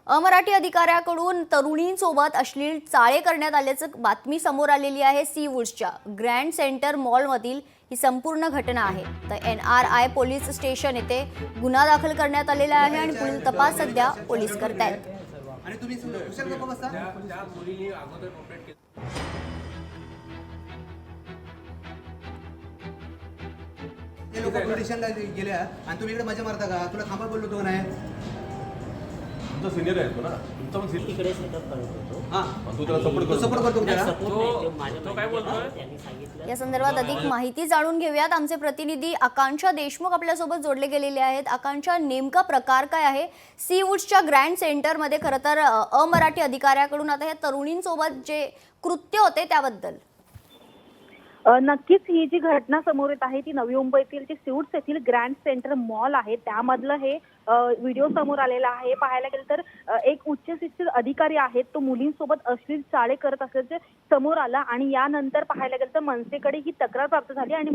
अमराठी अधिकाऱ्याकडून तरुणींसोबत अश्लील चाळे करण्यात आल्याचं बातमी समोर आलेली आहे। सीवूड्सच्या ग्रँड सेंटर मॉलमधील ही संपूर्ण घटना आहे। तर NRI पोलीस स्टेशन येथे गुन्हा दाखल करण्यात आलेला आहे आणि पुढील तपास सध्या पोलीस करतायत। आणि तुम्ही कुशल गप्पा बसता त्या मुलीने अगोदर ऑपरेट केलं ते लोक पोलिसांना गेल्या आणि तुम्ही इकडे मजा मारता का? तुला थांबा बोललो तो नाही तुमचा सिनियर आहे तो ना, तुमचा पण सिनियर तिकडे सेटअप करत होतो। हां तू त्याला सपोर्ट करतो त्याला तो काय बोलतोय त्यांनी सांगितलं। या संदर्भात अधिक माहिती जाणून घेऊयात। आमचे प्रतिनिधी आकांक्षा देशमुख आपल्या सोबत जोडले गेलेले आहेत। आकांक्षा, नेमका प्रकार काय आहे? सीवूड्सच्या ग्रँड सेंटर मध्ये खरं तर अमराठी अधिकाऱ्याकडून आता या तरुणींसोबत जे कृत्य होते त्याबद्दल नक्कीच ही जी घटना समोर येत आहे ती नवी मुंबईतील जे सीवूड्स येथील ग्रँड सेंटर मॉल आहे त्यामधलं हे व्हिडिओ समोर आलेला आहे। पाहायला गेलं तर एक उच्च शिक्षित अधिकारी आहेत, तो मुलींसोबत अश्लील चाळे करत असल्याचे समोर आला आणि यानंतर पाहायला गेलं तर मनसेकडे ही तक्रार प्राप्त झाली आणि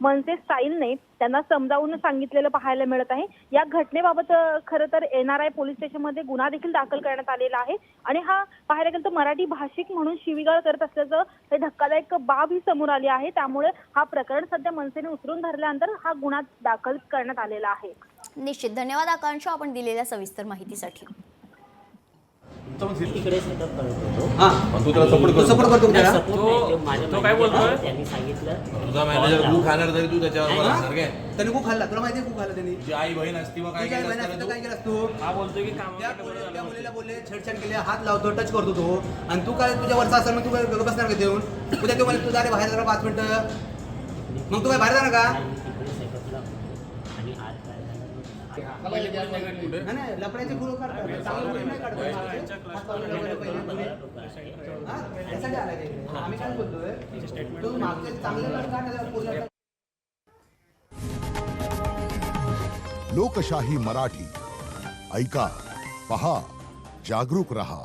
मनसे स्टाईलने त्यांना समजावून सांगितलेलं पाहायला मिळत आहे। या घटनेबाबत खरं तर NRI पोलीस स्टेशनमध्ये गुन्हा देखील दाखल करण्यात आलेला आहे आणि हा पाहायला गेलं तर मराठी भाषिक म्हणून शिवीगाळ करत असल्याचं हे धक्कादायक बाब ही समोर आली आहे। त्यामुळे हा प्रकरण सध्या मनसेने उचलून धरल्यानंतर हा गुन्हा दाखल करण्यात आलेला आहे। निश्चित धन्यवाद आकांक्षा आपण दिलेल्या सविस्तर माहितीसाठी। तुमचा पण सिनियर तिकडे सेटअप करत होतो। हां तू त्याला सपोर्ट करतो त्याला तो काय बोलतोय त्यांनी सांगितलं। तुझा मॅनेजर तू खाणार तरी तू त्याच्यावर असणार काय? त्याने खूप खाल्ला, तुला माहिती आहे खूप खाल्ला त्यांनी। जी आई बहीण असती मग काय तुझ्या केलं बहिणी असतं असतं तू? काय केलंस तू? हा बोलतोय की काम त्या मुलीला बोलले छेडछाड केली, हात लावतो, टच करतो तो आणि तू काय तुझ्या वरचा असेल मग तू काय बसणार का देऊन? उद्या तू मला तुझा रे बाहेर जरा 5 मिनिटं मग तू काय बाहेर जाणार का? तिकडे सेटअपला आणि आज काय झालं नाही लपड्याचे फुलं काढतात, चांगले फुलं नाही काढत. हात लावलेले वगैरे पहिले. हां? यासाठी आलाय का इकडे? आम्ही काय बोलतोय तू मागचे चांगले काढ पूर्ण लोकशाही मराठी ऐका, पहा, जागरूक रहा।